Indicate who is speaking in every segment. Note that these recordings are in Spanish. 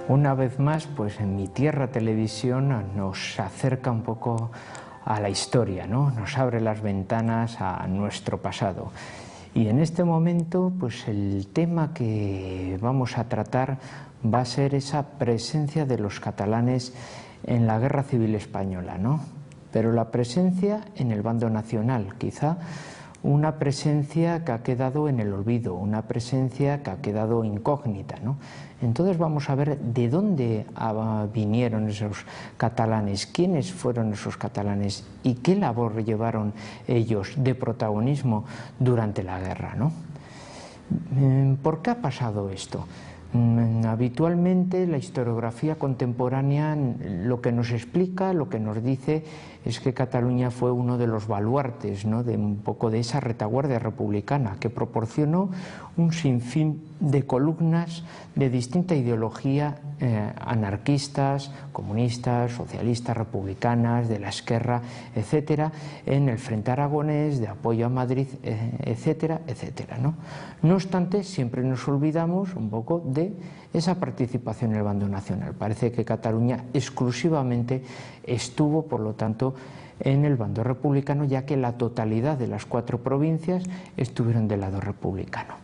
Speaker 1: Una vez más, pues en Mi Tierra Televisión nos acerca un poco a la historia, ¿no? Nos abre las ventanas a nuestro pasado. Y en este momento, pues el tema que vamos a tratar va a ser esa presencia de los catalanes en la Guerra Civil Española, ¿no? Pero la presencia en el bando nacional, quizá una presencia que ha quedado en el olvido, una presencia que ha quedado incógnita, ¿no? Entonces vamos a ver de dónde vinieron esos catalanes, quiénes fueron esos catalanes y qué labor llevaron ellos de protagonismo durante la guerra, ¿no? ¿Por qué ha pasado esto? Habitualmente la historiografía contemporánea lo que nos explica, lo que nos dice es que Cataluña fue uno de los baluartes, ¿no?, de un poco de esa retaguardia republicana que proporcionó un sinfín de columnas de distinta ideología, anarquistas, comunistas, socialistas, republicanas, de la Esquerra, etcétera, en el frente aragonés, de apoyo a Madrid, etcétera, etcétera, ¿no? No obstante, siempre nos olvidamos un poco de esa participación en el bando nacional. Parece que Cataluña exclusivamente estuvo, por lo tanto, en el bando republicano, ya que la totalidad de las 4 provincias estuvieron del lado republicano.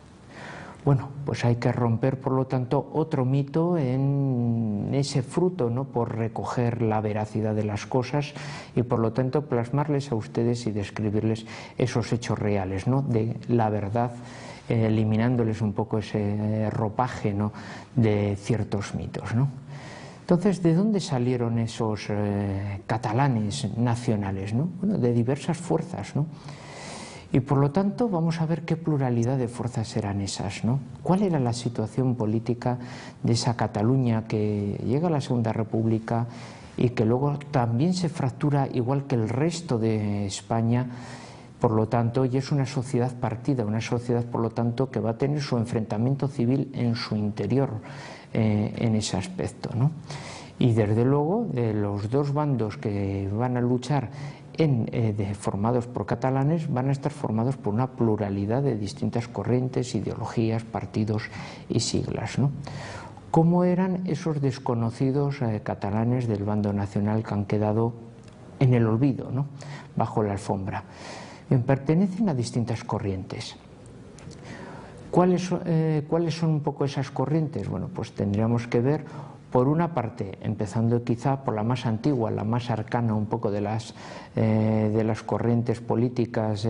Speaker 1: Bueno, pues hay que romper, por lo tanto, otro mito en ese fruto, ¿no?, por recoger la veracidad de las cosas y, por lo tanto, plasmarles a ustedes y describirles esos hechos reales, ¿no?, de la verdad, eliminándoles un poco ese ropaje, ¿no?, de ciertos mitos, ¿no? Entonces, ¿de dónde salieron esos catalanes nacionales, ¿no? Bueno, de diversas fuerzas, ¿no? Y por lo tanto vamos a ver qué pluralidad de fuerzas eran esas, ¿no? ¿Cuál era la situación política de esa Cataluña que llega a la Segunda República y que luego también se fractura igual que el resto de España? Por lo tanto, y es una sociedad partida, una sociedad, por lo tanto, que va a tener su enfrentamiento civil en su interior, en ese aspecto, ¿no? Y desde luego, de los dos bandos que van a luchar formados por catalanes, van a estar formados por una pluralidad de distintas corrientes, ideologías, partidos y siglas, ¿no? ¿Cómo eran esos desconocidos catalanes del bando nacional que han quedado en el olvido, ¿no?, bajo la alfombra? Pertenecen a distintas corrientes. ¿Cuáles son un poco esas corrientes? Bueno, pues tendríamos que ver, por una parte, empezando quizá por la más antigua, la más arcana un poco de las corrientes políticas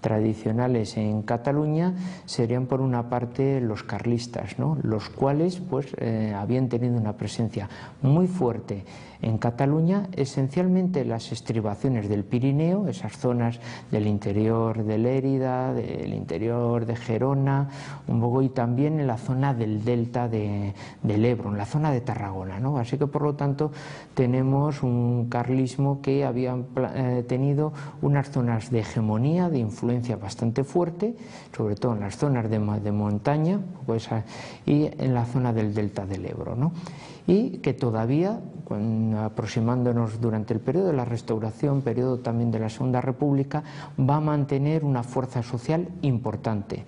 Speaker 1: tradicionales en Cataluña, serían por una parte los carlistas, ¿no?, los cuales pues habían tenido una presencia muy fuerte en Cataluña, esencialmente en las estribaciones del Pirineo, esas zonas del interior de Lérida, del interior de Gerona, un poco, y también en la zona del delta del Ebro, en la zona de Tarragona, ¿no? Así que, por lo tanto, tenemos un carlismo que había tenido unas zonas de hegemonía, de influencia bastante fuerte, sobre todo en las zonas de montaña, pues, y en la zona del delta del Ebro, ¿no? Y que todavía, aproximándonos durante el periodo de la Restauración, periodo también de la Segunda República, va a mantener una fuerza social importante.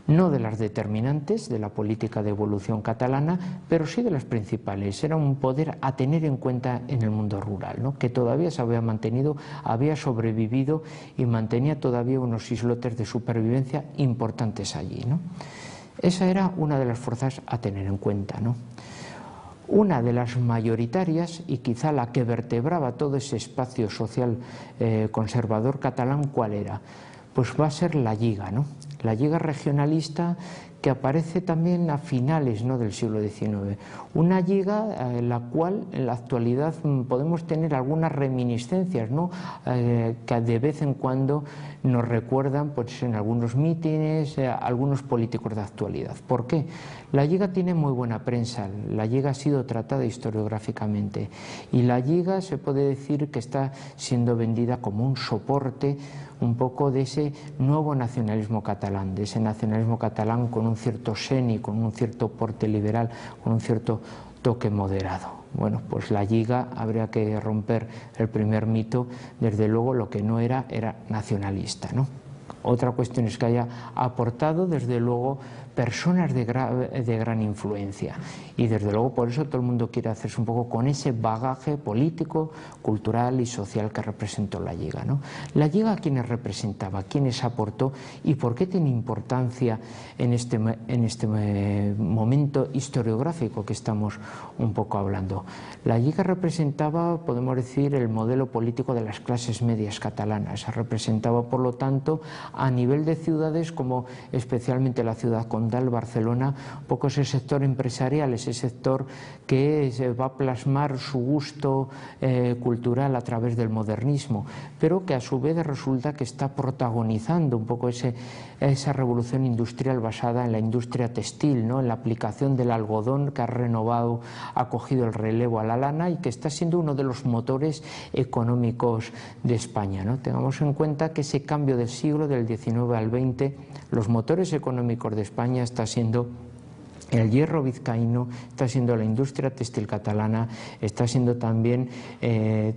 Speaker 1: No de las determinantes de la política de evolución catalana, pero sí de las principales. Era un poder a tener en cuenta en el mundo rural, ¿no?, que todavía se había mantenido, había sobrevivido y mantenía todavía unos islotes de supervivencia importantes allí, ¿no? Esa era una de las fuerzas a tener en cuenta, ¿no? Una de las mayoritarias, y quizá la que vertebraba todo ese espacio social conservador catalán, ¿cuál era? Pues va a ser la Lliga, ¿no? La Lliga regionalista, que aparece también a finales, ¿no?, del siglo XIX. Una Lliga en la cual en la actualidad podemos tener algunas reminiscencias, ¿no?, que de vez en cuando nos recuerdan, pues, en algunos mítines, algunos políticos de actualidad. ¿Por qué? La Lliga tiene muy buena prensa, la Lliga ha sido tratada historiográficamente y la Lliga se puede decir que está siendo vendida como un soporte un poco de ese nuevo nacionalismo catalán, de ese nacionalismo catalán con un cierto seni, con un cierto porte liberal, con un cierto toque moderado. Bueno, pues la Lliga, habría que romper el primer mito, desde luego lo que no era nacionalista, ¿no? Otra cuestión es que haya aportado, desde luego, personas de gran influencia, y desde luego por eso todo el mundo quiere hacerse un poco con ese bagaje político, cultural y social que representó la Lliga, ¿no? La Lliga, ¿a quiénes representaba? ¿Quiénes aportó? ¿Y por qué tiene importancia en este momento historiográfico que estamos un poco hablando? La Lliga representaba, podemos decir, el modelo político de las clases medias catalanas. Representaba, por lo tanto, a nivel de ciudades, como especialmente la ciudad condal, Barcelona, un poco ese sector empresarial, ese sector que se va a plasmar su gusto cultural a través del modernismo, pero que a su vez resulta que está protagonizando un poco esa revolución industrial basada en la industria textil, ¿no? En la aplicación del algodón, que ha renovado, ha cogido el relevo a la lana y que está siendo uno de los motores económicos de España, ¿no? Tengamos en cuenta que ese cambio del siglo, del XIX al XX, los motores económicos de España está siendo el hierro vizcaíno, está siendo la industria textil catalana, está siendo también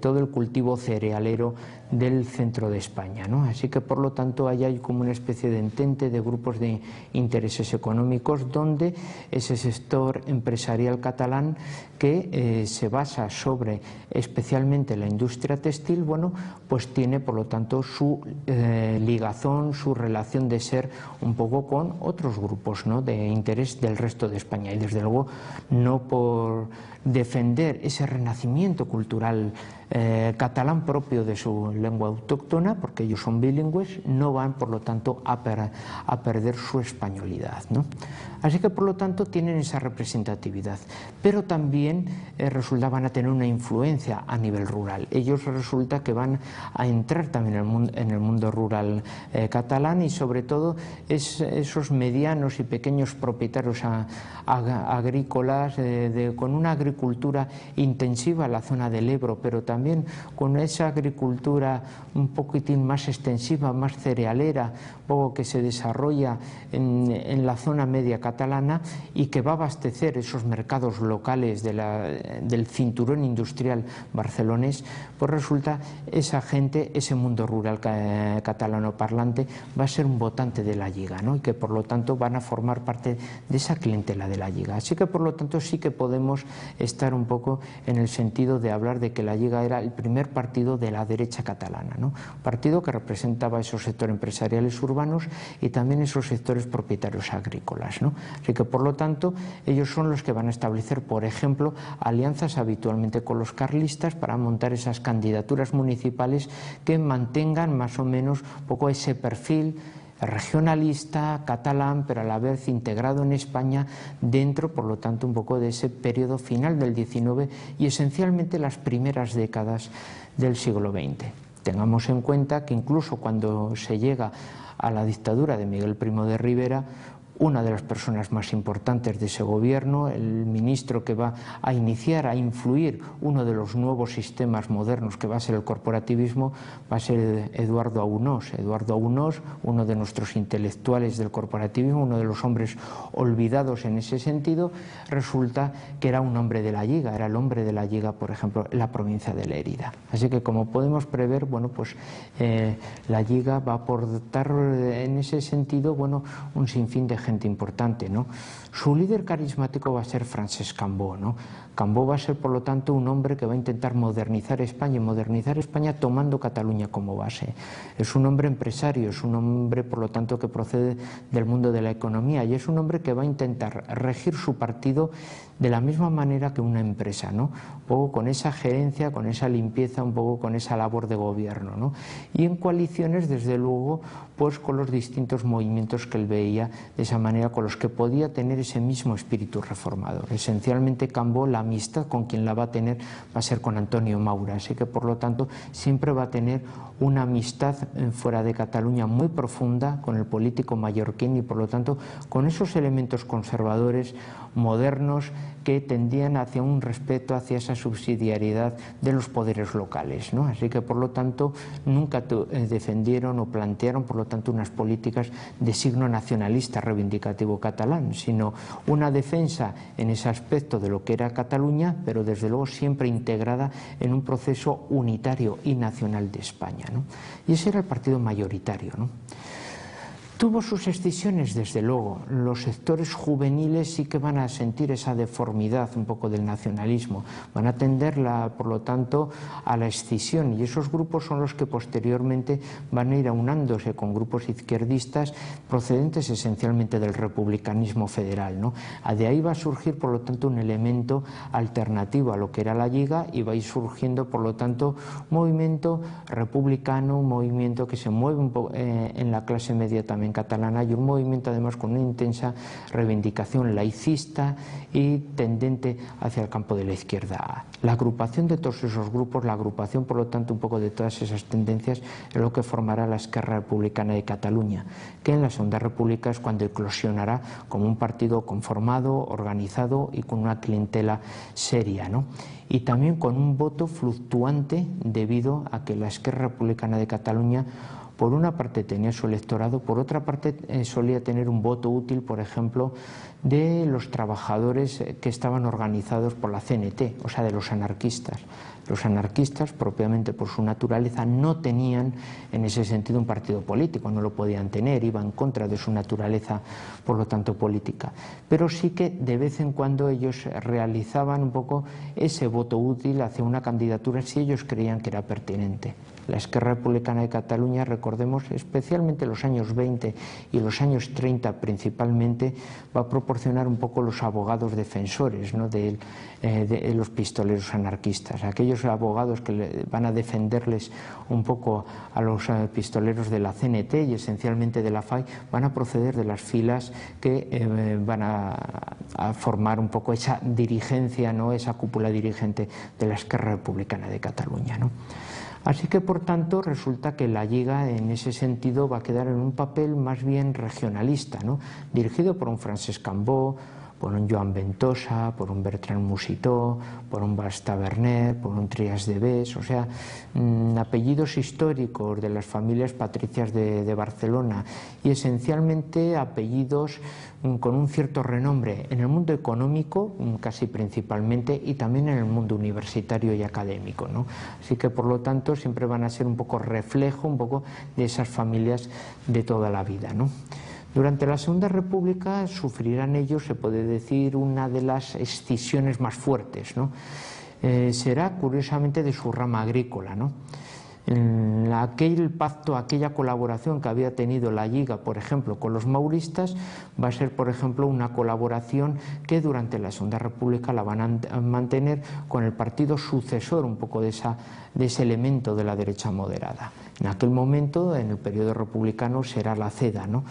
Speaker 1: todo el cultivo cerealero del centro de España, ¿no? Así que, por lo tanto, ahí hay como una especie de entente de grupos de intereses económicos donde ese sector empresarial catalán que se basa sobre especialmente la industria textil, bueno, pues tiene, por lo tanto, su ligazón, su relación de ser un poco con otros grupos, ¿no?, de interés del resto de España, y desde luego no por defender ese renacimiento cultural catalán propio de su lengua autóctona, porque ellos son bilingües, no van, por lo tanto, a perder su españolidad, ¿no? Así que, por lo tanto, tienen esa representatividad, pero también van a tener una influencia a nivel rural. Ellos resulta que van a entrar también en el mundo rural catalán, y sobre todo esos medianos y pequeños propietarios agrícolas con una agricultura intensiva en la zona del Ebro, pero también con esa agricultura un poquitín más extensiva, más cerealera, un poco que se desarrolla en la zona media catalana y que va a abastecer esos mercados locales del cinturón industrial barcelonés. Pues resulta, esa gente, ese mundo rural catalano parlante, va a ser un votante de la Lliga, ¿no? Y que, por lo tanto, van a formar parte de esa clientela de la Lliga. Así que, por lo tanto, sí que podemos estar un poco en el sentido de hablar de que la Lliga era el primer partido de la derecha catalana, ¿no? Un partido que representaba esos sectores empresariales urbanos y también esos sectores propietarios agrícolas, ¿no? Así que, por lo tanto, ellos son los que van a establecer, por ejemplo, alianzas habitualmente con los carlistas para montar esas candidaturas municipales que mantengan más o menos un poco ese perfil regionalista, catalán, pero a la vez integrado en España, dentro, por lo tanto, un poco de ese periodo final del XIX y esencialmente las primeras décadas del siglo XX. Tengamos en cuenta que incluso cuando se llega a la dictadura de Miguel Primo de Rivera, una de las personas más importantes de ese gobierno, el ministro que va a iniciar, a influir uno de los nuevos sistemas modernos que va a ser el corporativismo, va a ser Eduardo Aunós. Eduardo Aunós, uno de nuestros intelectuales del corporativismo, uno de los hombres olvidados en ese sentido, resulta que era un hombre de la Lliga, era el hombre de la Lliga, por ejemplo, en la provincia de Lérida. Así que, como podemos prever, bueno, pues la Lliga va a aportar en ese sentido, bueno, un sinfín de gente importante, ¿no? Su líder carismático va a ser Francesc Cambó, ¿no? Cambó va a ser, por lo tanto, un hombre que va a intentar modernizar España, y modernizar España tomando Cataluña como base. Es un hombre empresario, es un hombre, por lo tanto, que procede del mundo de la economía, y es un hombre que va a intentar regir su partido de la misma manera que una empresa, ¿no? Un poco con esa gerencia, con esa limpieza, un poco con esa labor de gobierno, ¿no? Y en coaliciones, desde luego, pues con los distintos movimientos que él veía, de esa manera con los que podía tener ese mismo espíritu reformador. Esencialmente, Cambó, la amistad con quien la va a tener va a ser con Antonio Maura, así que, por lo tanto, siempre va a tener una amistad fuera de Cataluña muy profunda con el político mallorquín y, por lo tanto, con esos elementos conservadores modernos que tendían hacia un respeto, hacia esa subsidiariedad de los poderes locales, ¿no? Así que, por lo tanto, nunca defendieron o plantearon, por lo tanto, unas políticas de signo nacionalista reivindicativo catalán, sino una defensa en ese aspecto de lo que era Cataluña, pero desde luego siempre integrada en un proceso unitario y nacional de España, ¿no? Y ese era el partido mayoritario, ¿no? Tuvo sus escisiones, desde luego. Los sectores juveniles sí que van a sentir esa deformidad un poco del nacionalismo, van a tender, por lo tanto, a la escisión, y esos grupos son los que posteriormente van a ir aunándose con grupos izquierdistas procedentes esencialmente del republicanismo federal, ¿no? De ahí va a surgir, por lo tanto, un elemento alternativo a lo que era la Lliga, y va a ir surgiendo, por lo tanto, un movimiento republicano, un movimiento que se mueve un poco en la clase media también catalana, y un movimiento además con una intensa reivindicación laicista y tendente hacia el campo de la izquierda. La agrupación de todos esos grupos, la agrupación, por lo tanto, un poco de todas esas tendencias, es lo que formará la Esquerra Republicana de Cataluña, que en la Segunda República es cuando eclosionará como un partido conformado, organizado y con una clientela seria, ¿no? Y también con un voto fluctuante, debido a que la Esquerra Republicana de Cataluña, por una parte, tenía su electorado, por otra parte solía tener un voto útil, por ejemplo, de los trabajadores que estaban organizados por la CNT, o sea, de los anarquistas. Los anarquistas, propiamente por su naturaleza, no tenían en ese sentido un partido político, no lo podían tener, iba en contra de su naturaleza, por lo tanto, política. Pero sí que de vez en cuando ellos realizaban un poco ese voto útil hacia una candidatura si ellos creían que era pertinente. La Esquerra Republicana de Cataluña, recordemos, especialmente los años 20 y los años 30 principalmente, va a proporcionar un poco los abogados defensores, ¿no?, de los pistoleros anarquistas, aquellos abogados que van a defenderles un poco a los pistoleros de la CNT y esencialmente de la FAI, van a proceder de las filas que van a formar un poco esa dirigencia, ¿no?, esa cúpula dirigente de la Esquerra Republicana de Cataluña, ¿no? Así que, por tanto, resulta que la Lliga en ese sentido va a quedar en un papel más bien regionalista, ¿no?, dirigido por un Francesc Cambó, por un Joan Ventosa, por un Bertran Musitó, por un Bas Taverner, por un Trias de Bes, o sea, apellidos históricos de las familias patricias de Barcelona, y esencialmente apellidos con un cierto renombre en el mundo económico, casi principalmente, y también en el mundo universitario y académico, ¿no? Así que, por lo tanto, siempre van a ser un poco reflejo un poco de esas familias de toda la vida, ¿no? Durante la Segunda República sufrirán ellos, se puede decir, una de las escisiones más fuertes, ¿no? Será, curiosamente, de su rama agrícola, ¿no? Aquel pacto, aquella colaboración que había tenido la Lliga, por ejemplo, con los mauristas, va a ser, por ejemplo, una colaboración que durante la Segunda República la van a mantener con el partido sucesor un poco de ese elemento de la derecha moderada. En aquel momento, en el periodo republicano, será la CEDA, ¿no?,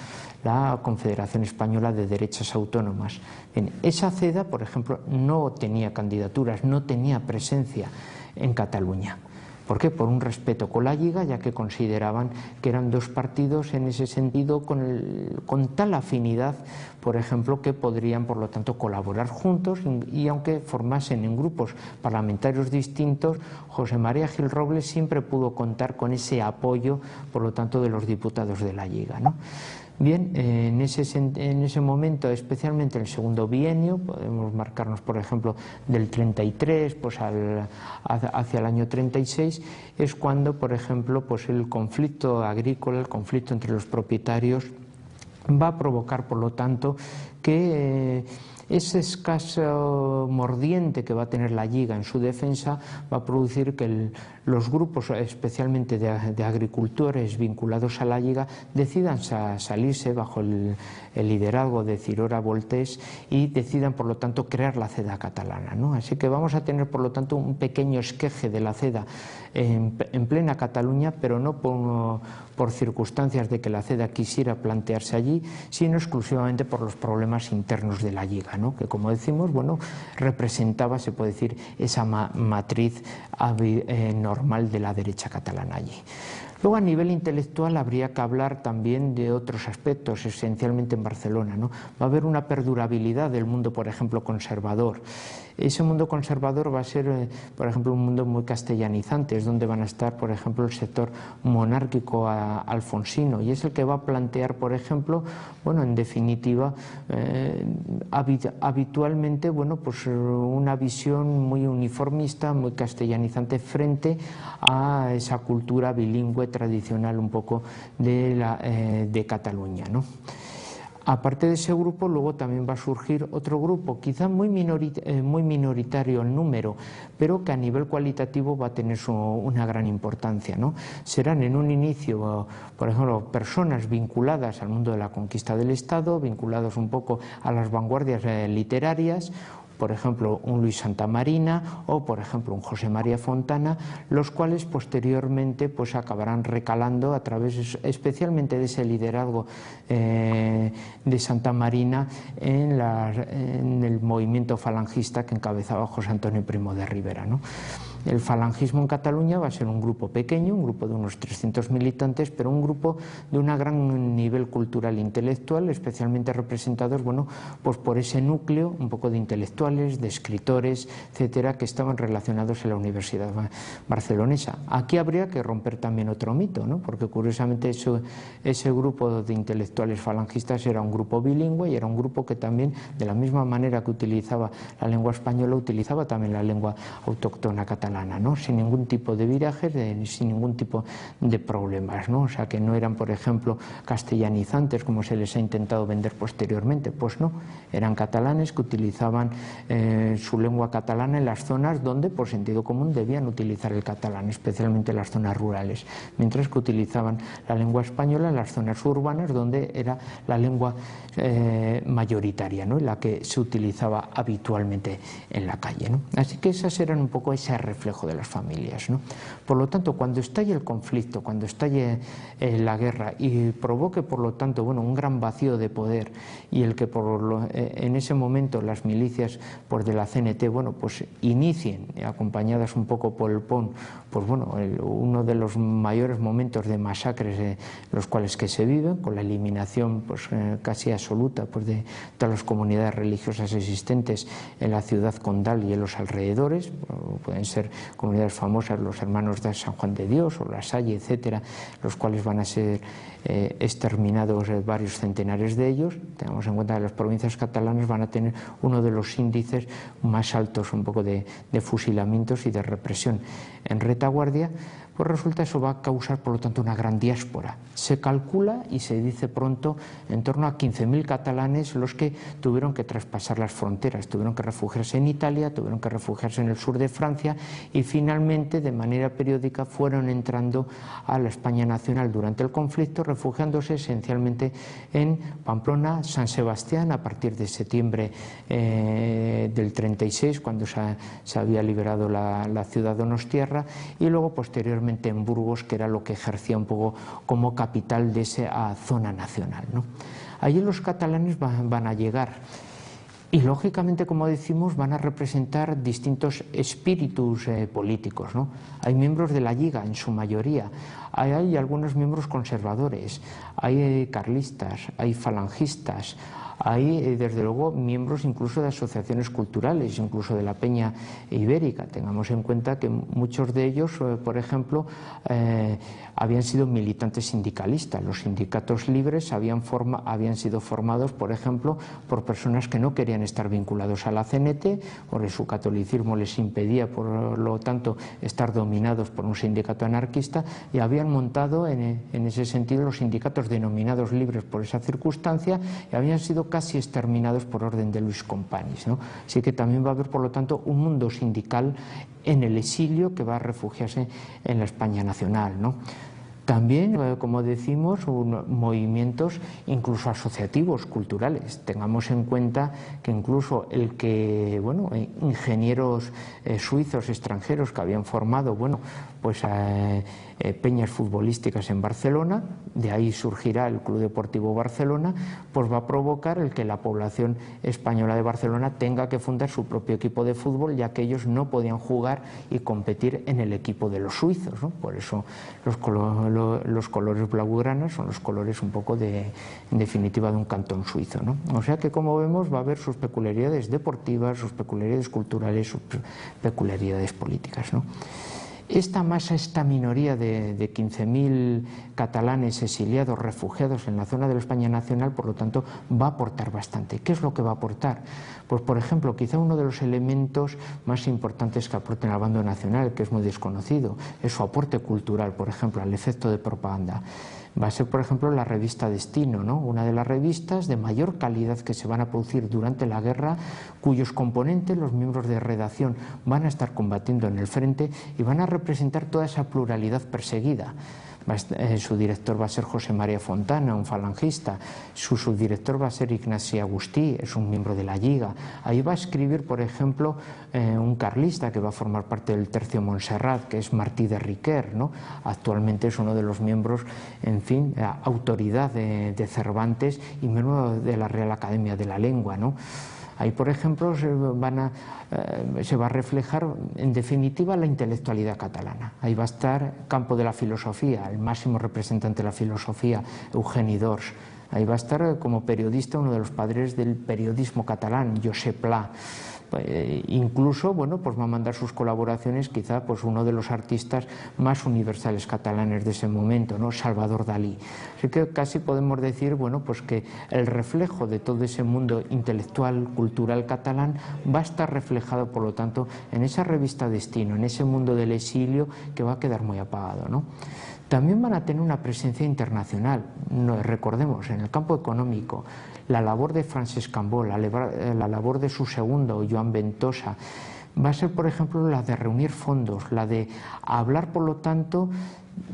Speaker 1: la Confederación Española de Derechas Autónomas. Bien, esa CEDA, por ejemplo, no tenía candidaturas, no tenía presencia en Cataluña. ¿Por qué? Por un respeto con la Lliga, ya que consideraban que eran dos partidos en ese sentido con tal afinidad, por ejemplo, que podrían, por lo tanto, colaborar juntos, y aunque formasen en grupos parlamentarios distintos, José María Gil Robles siempre pudo contar con ese apoyo, por lo tanto, de los diputados de la Lliga, ¿no? Bien, en ese momento, especialmente en el segundo bienio, podemos marcarnos, por ejemplo, del 33 pues hacia el año 36, es cuando, por ejemplo, pues el conflicto agrícola, el conflicto entre los propietarios, va a provocar, por lo tanto, que ese escaso mordiente que va a tener la Lliga en su defensa va a producir que los grupos, especialmente de agricultores vinculados a la Lliga, decidan salirse bajo el liderazgo de Cirora Voltés y decidan, por lo tanto, crear la CEDA catalana, ¿no? Así que vamos a tener, por lo tanto, un pequeño esqueje de la CEDA en plena Cataluña, pero no por circunstancias de que la CEDA quisiera plantearse allí, sino exclusivamente por los problemas internos de la Lliga, ¿no?, que, como decimos, bueno, representaba, se puede decir, esa matriz normal de la derecha catalana allí. Luego, a nivel intelectual, habría que hablar también de otros aspectos, esencialmente en Barcelona, ¿no? Va a haber una perdurabilidad del mundo, por ejemplo, conservador. Ese mundo conservador va a ser, por ejemplo, un mundo muy castellanizante, es donde van a estar, por ejemplo, el sector monárquico alfonsino, y es el que va a plantear, por ejemplo, bueno, en definitiva, habitualmente, bueno, pues una visión muy uniformista, muy castellanizante frente a esa cultura bilingüe tradicional un poco de Cataluña, ¿no? Aparte de ese grupo, luego también va a surgir otro grupo, quizá muy minoritario en número, pero que a nivel cualitativo va a tener una gran importancia, ¿no? Serán en un inicio, por ejemplo, personas vinculadas al mundo de la conquista del Estado, vinculados un poco a las vanguardias literarias, por ejemplo, un Luis Santamarina o, por ejemplo, un José María Fontana, los cuales posteriormente pues acabarán recalando a través especialmente de ese liderazgo de Santamarina en el movimiento falangista que encabezaba José Antonio Primo de Rivera, ¿no? El falangismo en Cataluña va a ser un grupo pequeño, un grupo de unos 300 militantes, pero un grupo de un gran nivel cultural e intelectual, especialmente representados, bueno, pues por ese núcleo un poco de intelectuales, de escritores, etcétera, que estaban relacionados en la Universidad Barcelonesa. Aquí habría que romper también otro mito, ¿no? Porque curiosamente ese grupo de intelectuales falangistas era un grupo bilingüe y era un grupo que también, de la misma manera que utilizaba la lengua española, utilizaba también la lengua autóctona catalana, ¿no? Sin ningún tipo de virajes, sin ningún tipo de problemas, ¿no? O sea, que no eran, por ejemplo, castellanizantes como se les ha intentado vender posteriormente, pues no, eran catalanes que utilizaban su lengua catalana en las zonas donde, por sentido común, debían utilizar el catalán, especialmente en las zonas rurales, mientras que utilizaban la lengua española en las zonas urbanas donde era la lengua mayoritaria, ¿no? La que se utilizaba habitualmente en la calle, ¿no? Así que esas eran un poco ese reflejo de las familias, ¿no? Por lo tanto, cuando estalle el conflicto, cuando estalle la guerra y provoque, por lo tanto, bueno, un gran vacío de poder, y el que en ese momento las milicias pues, de la CNT, bueno, pues inicien, acompañadas un poco por el PON, pues bueno, uno de los mayores momentos de masacres los cuales que se viven, con la eliminación pues casi absoluta pues, de todas las comunidades religiosas existentes en la ciudad condal y en los alrededores. Pueden ser comunidades famosas, los hermanos de San Juan de Dios o la Salle, etcétera, los cuales van a ser exterminados varios centenares de ellos. Tengamos en cuenta que las provincias catalanas van a tener uno de los índices más altos un poco de fusilamientos y de represión en retaguardia. Pues resulta eso va a causar, por lo tanto, una gran diáspora. Se calcula y se dice pronto en torno a 15.000 catalanes los que tuvieron que traspasar las fronteras, tuvieron que refugiarse en Italia, tuvieron que refugiarse en el sur de Francia y finalmente, de manera periódica, fueron entrando a la España nacional durante el conflicto, refugiándose esencialmente en Pamplona, San Sebastián, a partir de septiembre del 36, cuando se había liberado la ciudad de Donostiarra, y luego posteriormente en Burgos, que era lo que ejercía un poco como capital de esa zona nacional, ¿no? Allí los catalanes van a llegar y lógicamente, como decimos, van a representar distintos espíritus políticos, ¿no? Hay miembros de la Lliga en su mayoría, hay algunos miembros conservadores, hay carlistas, hay falangistas, hay desde luego miembros incluso de asociaciones culturales, incluso de la Peña Ibérica. Tengamos en cuenta que muchos de ellos, por ejemplo, habían sido militantes sindicalistas. Los sindicatos libres habían sido formados, por ejemplo, por personas que no querían estar vinculados a la CNT, porque su catolicismo les impedía, por lo tanto, estar dominados por un sindicato anarquista, y habían montado en ese sentido los sindicatos denominados libres por esa circunstancia, y habían sido casi exterminados por orden de Luis Companys, ¿no? Así que también va a haber, por lo tanto, un mundo sindical en el exilio que va a refugiarse en la España nacional, ¿no? También, como decimos, movimientos incluso asociativos, culturales. Tengamos en cuenta que incluso ingenieros suizos extranjeros que habían formado, pues peñas futbolísticas en Barcelona, de ahí surgirá el Club Deportivo Barcelona, pues va a provocar el que la población española de Barcelona tenga que fundar su propio equipo de fútbol, ya que ellos no podían jugar y competir en el equipo de los suizos, ¿no? Por eso los colores blaugranas son los colores un poco en definitiva de un cantón suizo, ¿no? O sea que, como vemos, va a haber sus peculiaridades deportivas, sus peculiaridades culturales, sus peculiaridades políticas, ¿no? Esta masa, esta minoría de 15.000 catalanes exiliados, refugiados en la zona de la España nacional, por lo tanto, va a aportar bastante. ¿Qué es lo que va a aportar? Pues, por ejemplo, quizá uno de los elementos más importantes que aporten al bando nacional, que es muy desconocido, es su aporte cultural, por ejemplo, al efecto de propaganda. Va a ser, por ejemplo, la revista Destino, ¿no? Una de las revistas de mayor calidad que se van a producir durante la guerra, cuyos componentes, los miembros de redacción, van a estar combatiendo en el frente y van a representar toda esa pluralidad perseguida. Su director va a ser José María Fontana, un falangista. Su subdirector va a ser Ignasi Agustí, es un miembro de la Lliga. Ahí va a escribir, por ejemplo, un carlista que va a formar parte del Tercio Montserrat, que es Martí de Riquer, ¿no? Actualmente es uno de los miembros, en fin, autoridad de Cervantes y miembro de la Real Academia de la Lengua, ¿no? Ahí, por ejemplo, se va a reflejar, en definitiva, la intelectualidad catalana. Ahí va a estar Campo de la Filosofía, el máximo representante de la filosofía, Eugeni d'Ors. Ahí va a estar como periodista uno de los padres del periodismo catalán, Josep Pla. Incluso, bueno, pues va a mandar sus colaboraciones quizá pues uno de los artistas más universales catalanes de ese momento, ¿no? Salvador Dalí. Así que casi podemos decir, bueno, pues que el reflejo de todo ese mundo intelectual, cultural catalán va a estar reflejado, por lo tanto, en esa revista Destino, en ese mundo del exilio que va a quedar muy apagado, ¿no? También van a tener una presencia internacional, recordemos, en el campo económico. La labor de Francesc Cambó, la labor de su segundo, Joan Ventosa, va a ser, por ejemplo, la de reunir fondos, la de hablar, por lo tanto,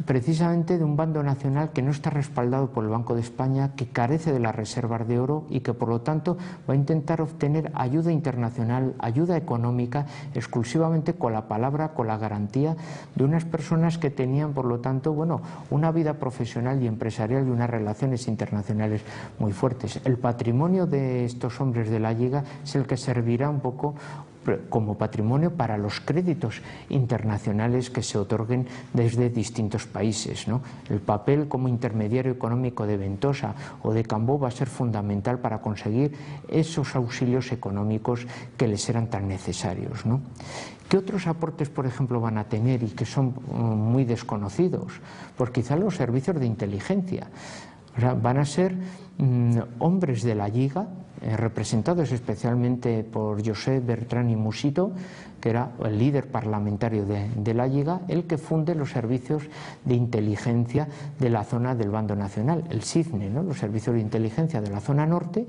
Speaker 1: precisamente de un bando nacional que no está respaldado por el Banco de España, que carece de las reservas de oro y que, por lo tanto, va a intentar obtener ayuda internacional, ayuda económica, exclusivamente con la palabra, con la garantía de unas personas que tenían, por lo tanto, bueno, una vida profesional y empresarial y unas relaciones internacionales muy fuertes. El patrimonio de estos hombres de la Lliga es el que servirá un poco como patrimonio para los créditos internacionales que se otorguen desde distintos países, ¿no? El papel como intermediario económico de Ventosa o de Cambó va a ser fundamental para conseguir esos auxilios económicos que les eran tan necesarios, ¿no? ¿Qué otros aportes, por ejemplo, van a tener y que son muy desconocidos? Pues quizá los servicios de inteligencia. O sea, van a ser hombres de la Lliga, representados especialmente por Josep Bertran i Musito, que era el líder parlamentario de la Lliga, el que funde los servicios de inteligencia de la zona del bando nacional, el SICNE, ¿no? Los servicios de inteligencia de la zona norte,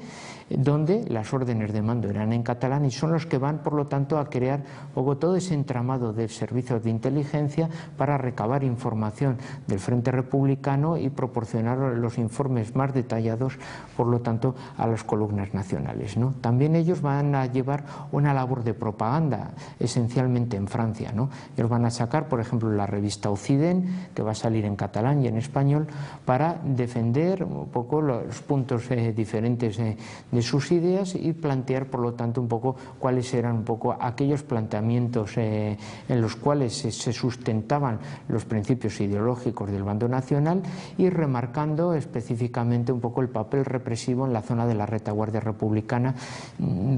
Speaker 1: donde las órdenes de mando eran en catalán y son los que van, por lo tanto, a crear todo ese entramado de servicios de inteligencia para recabar información del Frente Republicano y proporcionar los informes más detallados, por lo tanto, a las columnas nacionales, ¿no? También ellos van a llevar una labor de propaganda, esencialmente en Francia, ¿no? Ellos van a sacar, por ejemplo, la revista Occident, que va a salir en catalán y en español, para defender un poco los puntos diferentes de sus ideas y plantear, por lo tanto, un poco cuáles eran un poco aquellos planteamientos en los cuales se sustentaban los principios ideológicos del bando nacional y remarcando específicamente un poco el papel represivo en la zona de la retaguardia republicana,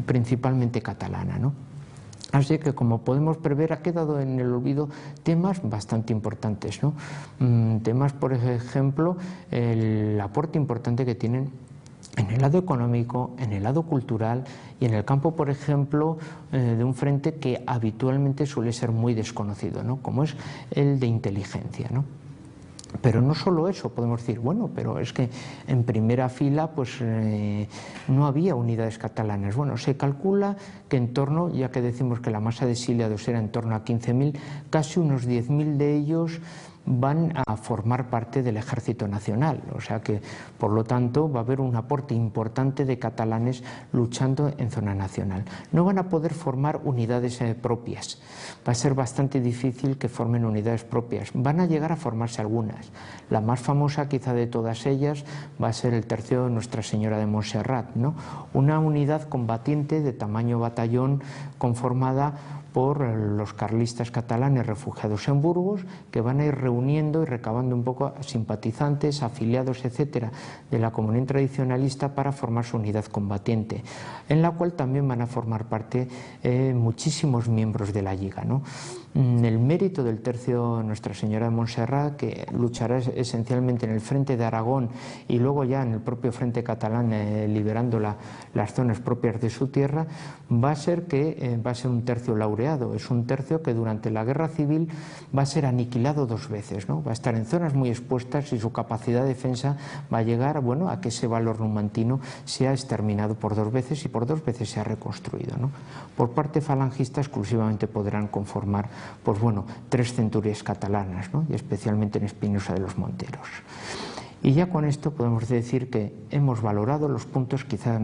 Speaker 1: principalmente catalana, ¿no? Así que, como podemos prever, ha quedado en el olvido temas bastante importantes, ¿no? Temas, por ejemplo, el aporte importante que tienen en el lado económico, en el lado cultural y en el campo, por ejemplo, de un frente que habitualmente suele ser muy desconocido, ¿no? Como es el de inteligencia, ¿no? Pero no solo eso, podemos decir, bueno, pero es que en primera fila pues no había unidades catalanas. Bueno, se calcula que en torno, ya que decimos que la masa de exiliados era en torno a 15.000, casi unos 10.000 de ellos van a formar parte del Ejército Nacional, o sea que por lo tanto va a haber un aporte importante de catalanes luchando en zona nacional. No van a poder formar unidades propias, va a ser bastante difícil que formen unidades propias, van a llegar a formarse algunas. La más famosa quizá de todas ellas va a ser el tercio de Nuestra Señora de Montserrat, ¿no? Una unidad combatiente de tamaño batallón conformada por los carlistas catalanes refugiados en Burgos, que van a ir reuniendo y recabando un poco simpatizantes, afiliados, etcétera, de la comunión tradicionalista para formar su unidad combatiente, en la cual también van a formar parte muchísimos miembros de la Lliga, ¿no? El mérito del tercio Nuestra Señora de Montserrat, que luchará esencialmente en el frente de Aragón y luego ya en el propio frente catalán, liberando las zonas propias de su tierra, va a ser que va a ser un tercio laureado. Es un tercio que durante la Guerra Civil va a ser aniquilado 2 veces, ¿no? Va a estar en zonas muy expuestas y su capacidad de defensa va a llegar, bueno, a que ese valor numantino sea exterminado por 2 veces y por 2 veces se ha reconstruido, ¿no? Por parte falangista exclusivamente podrán conformar, pues bueno, 3 centurias catalanas, ¿no? Y especialmente en Espinosa de los Monteros. Y ya con esto podemos decir que hemos valorado los puntos quizás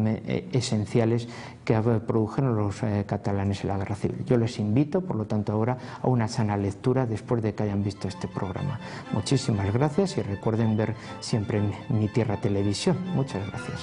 Speaker 1: esenciales que produjeron los catalanes en la Guerra Civil. Yo les invito, por lo tanto, ahora a una sana lectura después de que hayan visto este programa. Muchísimas gracias y recuerden ver siempre Mi Tierra Televisión. Muchas gracias.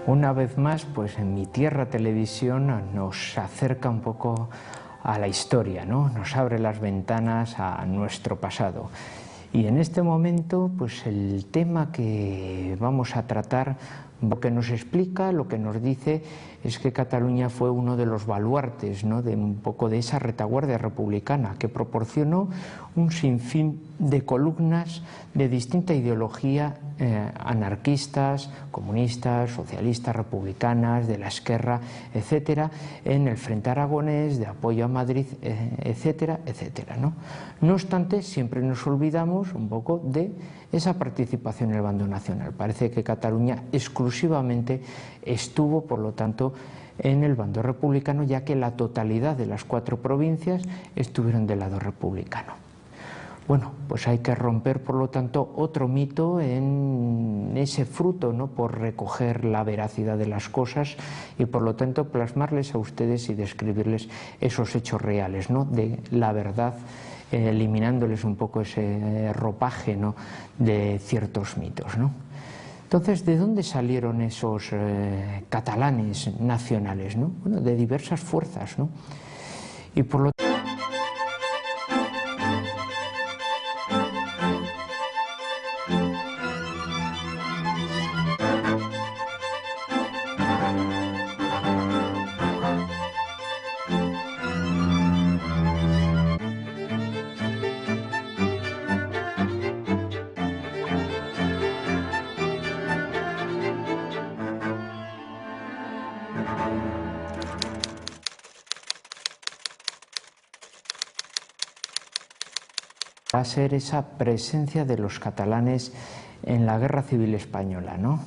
Speaker 1: Una vez más, pues en Mi Tierra Televisión nos acerca un poco a la historia, ¿no? Nos abre las ventanas a nuestro pasado. Y en este momento, pues el tema que vamos a tratar, lo que nos explica, lo que nos dice, es que Cataluña fue uno de los baluartes, ¿no?, de un poco de esa retaguardia republicana que proporcionó un sinfín de columnas de distinta ideología, anarquistas, comunistas, socialistas, republicanas, de la Esquerra, etcétera, en el frente aragonés, de apoyo a Madrid, etcétera, etcétera, ¿no? No obstante, siempre nos olvidamos un poco de esa participación en el bando nacional. Parece que Cataluña exclusivamente estuvo, por lo tanto, en el bando republicano, ya que la totalidad de las 4 provincias estuvieron del lado republicano. Bueno, pues hay que romper, por lo tanto, otro mito en ese fruto, ¿no?, por recoger la veracidad de las cosas y, por lo tanto, plasmarles a ustedes y describirles esos hechos reales, ¿no?, de la verdad, eliminándoles un poco ese ropaje, ¿no?, de ciertos mitos, ¿no? Entonces, ¿de dónde salieron esos catalanes nacionales, ¿no? Bueno, de diversas fuerzas, ¿no? Y por lo va a ser esa presencia de los catalanes en la Guerra Civil Española, ¿no?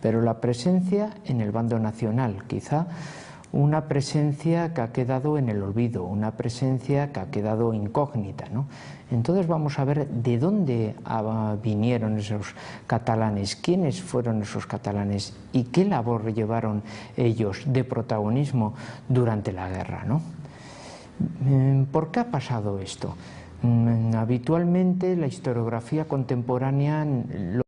Speaker 1: Pero la presencia en el bando nacional, quizá una presencia que ha quedado en el olvido, una presencia que ha quedado incógnita, ¿no? Entonces vamos a ver de dónde vinieron esos catalanes, quiénes fueron esos catalanes y qué labor llevaron ellos de protagonismo durante la guerra, ¿no? ¿Por qué ha pasado esto? Habitualmente la historiografía contemporánea